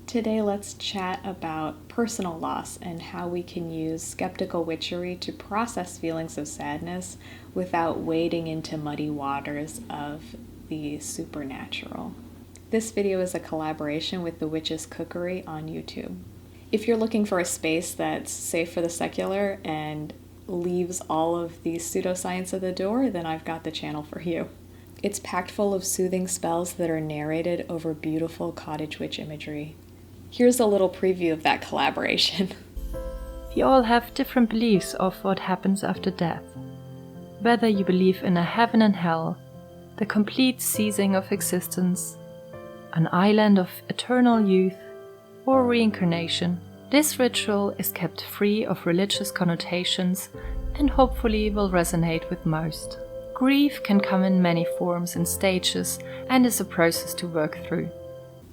Today let's chat about personal loss and how we can use skeptical witchery to process feelings of sadness without wading into muddy waters of the supernatural. This video is a collaboration with the Witch's Cookery on YouTube. If you're looking for a space that's safe for the secular and leaves all of the pseudoscience at the door, then I've got the channel for you. It's packed full of soothing spells that are narrated over beautiful cottage witch imagery. Here's a little preview of that collaboration. We all have different beliefs of what happens after death. Whether you believe in a heaven and hell, the complete ceasing of existence, an island of eternal youth, or reincarnation, this ritual is kept free of religious connotations and hopefully will resonate with most. Grief can come in many forms and stages and is a process to work through.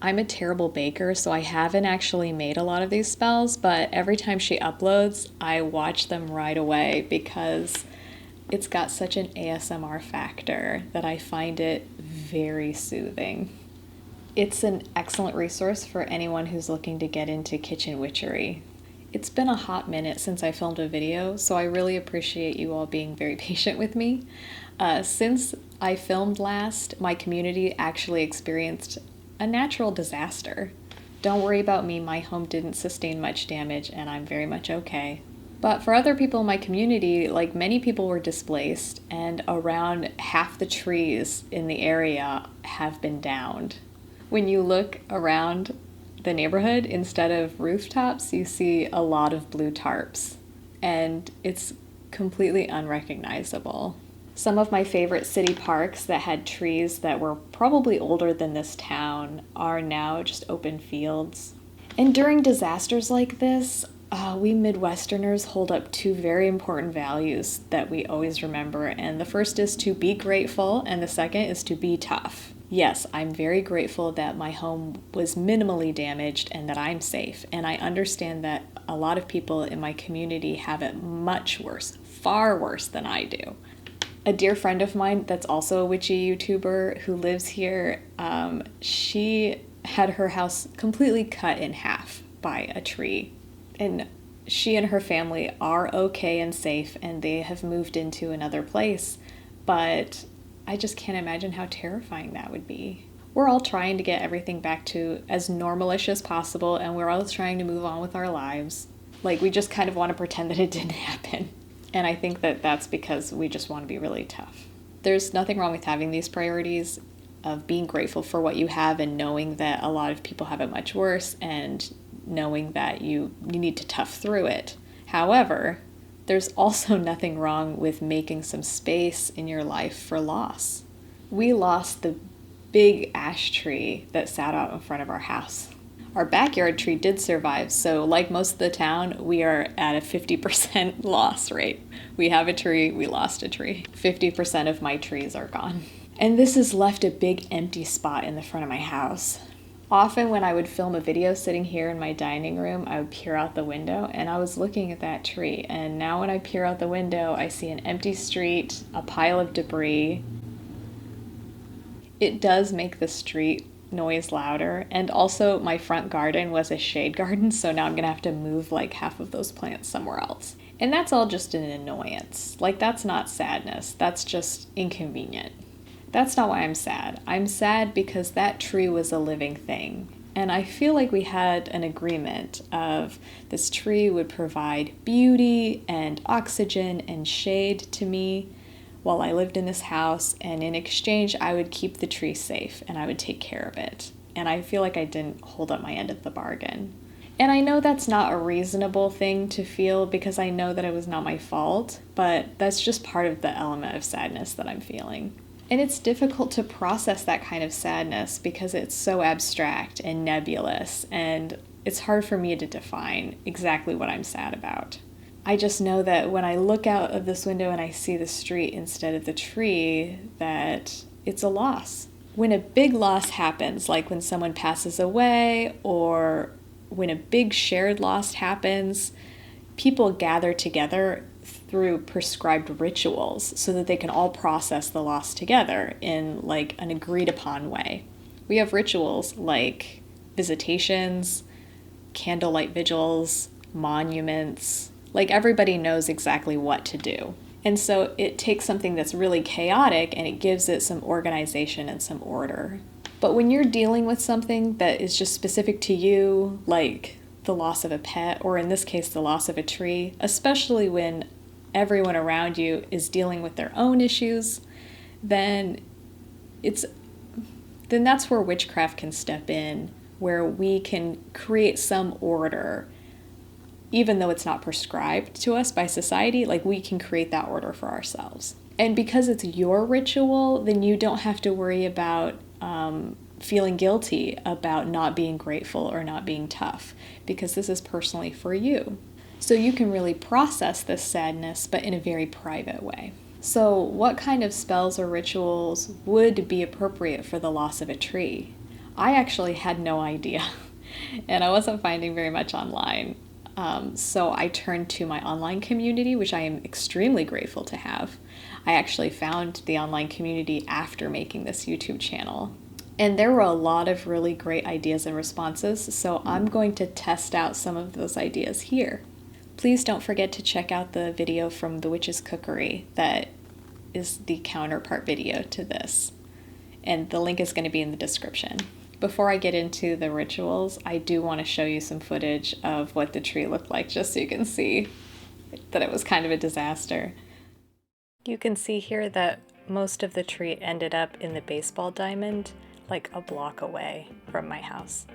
I'm a terrible baker, so I haven't actually made a lot of these spells, but every time she uploads, I watch them right away because it's got such an ASMR factor that I find it very soothing. It's an excellent resource for anyone who's looking to get into kitchen witchery. It's been a hot minute since I filmed a video, so I really appreciate you all being very patient with me. Since I filmed last, my community actually experienced a natural disaster. Don't worry about me, my home didn't sustain much damage and I'm very much okay. But for other people in my community, like many people were displaced and around half the trees in the area have been downed. When you look around the neighborhood, instead of rooftops, you see a lot of blue tarps and it's completely unrecognizable. Some of my favorite city parks that had trees that were probably older than this town are now just open fields. And during disasters like this, we Midwesterners hold up two very important values that we always remember. And the first is to be grateful, and the second is to be tough. Yes, I'm very grateful that my home was minimally damaged and that I'm safe. And I understand that a lot of people in my community have it much worse, far worse than I do. A dear friend of mine that's also a witchy YouTuber who lives here, she had her house completely cut in half by a tree. And she and her family are okay and safe and they have moved into another place. But I just can't imagine how terrifying that would be. We're all trying to get everything back to as normalish as possible and we're all trying to move on with our lives. Like we just kind of want to pretend that it didn't happen. And I think that that's because we just want to be really tough. There's nothing wrong with having these priorities of being grateful for what you have and knowing that a lot of people have it much worse and knowing that you need to tough through it. However, there's also nothing wrong with making some space in your life for loss. We lost the big ash tree that sat out in front of our house. Our backyard tree did survive, so like most of the town, we are at a 50% loss rate. We have a tree, we lost a tree. 50% of my trees are gone. And this has left a big empty spot in the front of my house. Often when I would film a video sitting here in my dining room, I would peer out the window and I was looking at that tree. And now when I peer out the window, I see an empty street, a pile of debris. It does make the street noise louder, and also my front garden was a shade garden, so now I'm gonna have to move like half of those plants somewhere else. And that's all just an annoyance. Like that's not sadness, that's just inconvenient. That's not why I'm sad. I'm sad because that tree was a living thing. And I feel like we had an agreement of this tree would provide beauty and oxygen and shade to me while I lived in this house, and in exchange I would keep the tree safe and I would take care of it. And I feel like I didn't hold up my end of the bargain. And I know that's not a reasonable thing to feel because I know that it was not my fault, but that's just part of the element of sadness that I'm feeling. And it's difficult to process that kind of sadness because it's so abstract and nebulous, and it's hard for me to define exactly what I'm sad about. I just know that when I look out of this window and I see the street instead of the tree, that it's a loss. When a big loss happens, like when someone passes away or when a big shared loss happens, people gather together through prescribed rituals so that they can all process the loss together in like an agreed upon way. We have rituals like visitations, candlelight vigils, monuments. Like, everybody knows exactly what to do. And so it takes something that's really chaotic and it gives it some organization and some order. But when you're dealing with something that is just specific to you, like the loss of a pet, or in this case, the loss of a tree, especially when everyone around you is dealing with their own issues, then that's where witchcraft can step in, where we can create some order. Even though it's not prescribed to us by society, like, we can create that order for ourselves. And because it's your ritual, then you don't have to worry about feeling guilty about not being grateful or not being tough, because this is personally for you. So you can really process this sadness, but in a very private way. So what kind of spells or rituals would be appropriate for the loss of a tree? I actually had no idea, and I wasn't finding very much online. So I turned to my online community, which I am extremely grateful to have. I actually found the online community after making this YouTube channel. And there were a lot of really great ideas and responses, so I'm going to test out some of those ideas here. Please don't forget to check out the video from The Witch's Cookery that is the counterpart video to this. And the link is going to be in the description. Before I get into the rituals, I do want to show you some footage of what the tree looked like, just so you can see that it was kind of a disaster. You can see here that most of the tree ended up in the baseball diamond, like a block away from my house.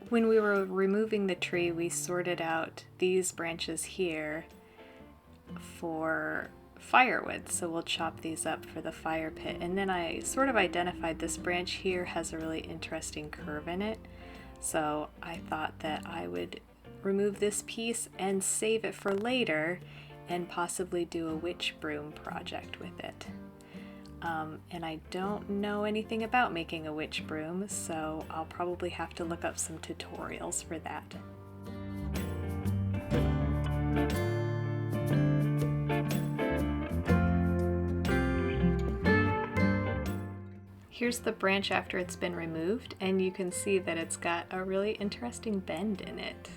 When we were removing the tree, we sorted out these branches here for firewood, so we'll chop these up for the fire pit. And then I sort of identified this branch here has a really interesting curve in it, so I thought that I would remove this piece and save it for later and possibly do a witch broom project with it. And I don't know anything about making a witch broom, so I'll probably have to look up some tutorials for that. Here's the branch after it's been removed, and you can see that it's got a really interesting bend in it.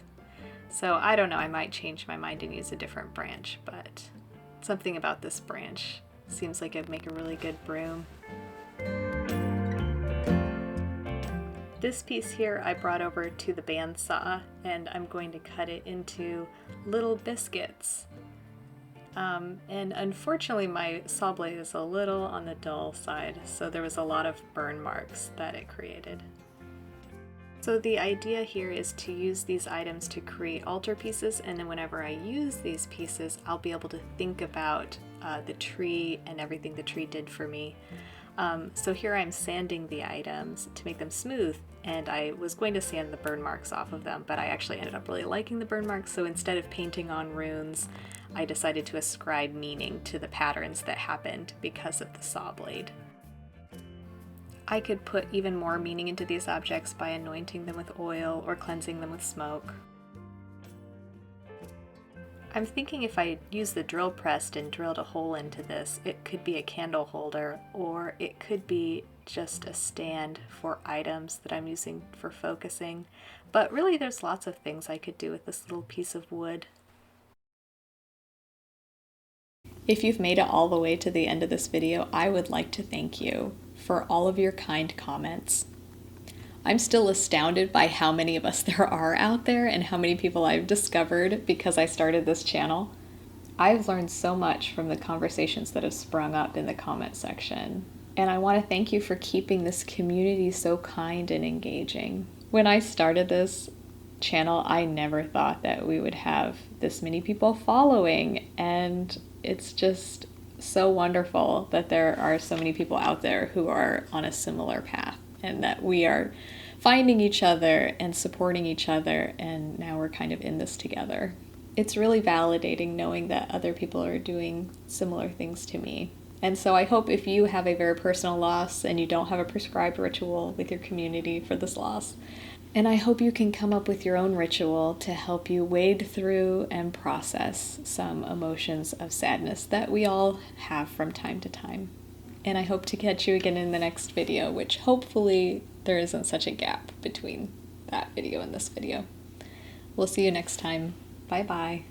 So I don't know, I might change my mind and use a different branch, but something about this branch seems like it'd make a really good broom. This piece here I brought over to the bandsaw, and I'm going to cut it into little biscuits. And unfortunately my saw blade is a little on the dull side, so there was a lot of burn marks that it created. So the idea here is to use these items to create altar pieces, and then whenever I use these pieces, I'll be able to think about the tree and everything the tree did for me. So here I'm sanding the items to make them smooth, and I was going to sand the burn marks off of them, but I actually ended up really liking the burn marks, so instead of painting on runes, I decided to ascribe meaning to the patterns that happened because of the saw blade. I could put even more meaning into these objects by anointing them with oil or cleansing them with smoke. I'm thinking if I use the drill press and drilled a hole into this, it could be a candle holder, or it could be just a stand for items that I'm using for focusing. But really there's lots of things I could do with this little piece of wood. If you've made it all the way to the end of this video, I would like to thank you for all of your kind comments. I'm still astounded by how many of us there are out there and how many people I've discovered because I started this channel. I've learned so much from the conversations that have sprung up in the comment section, and I want to thank you for keeping this community so kind and engaging. When I started this channel, I never thought that we would have this many people following, and it's just so wonderful that there are so many people out there who are on a similar path, and that we are finding each other and supporting each other, and now we're kind of in this together. It's really validating knowing that other people are doing similar things to me. And so I hope if you have a very personal loss and you don't have a prescribed ritual with your community for this loss, and I hope you can come up with your own ritual to help you wade through and process some emotions of sadness that we all have from time to time. and I hope to catch you again in the next video, which hopefully there isn't such a gap between that video and this video. We'll see you next time. Bye bye.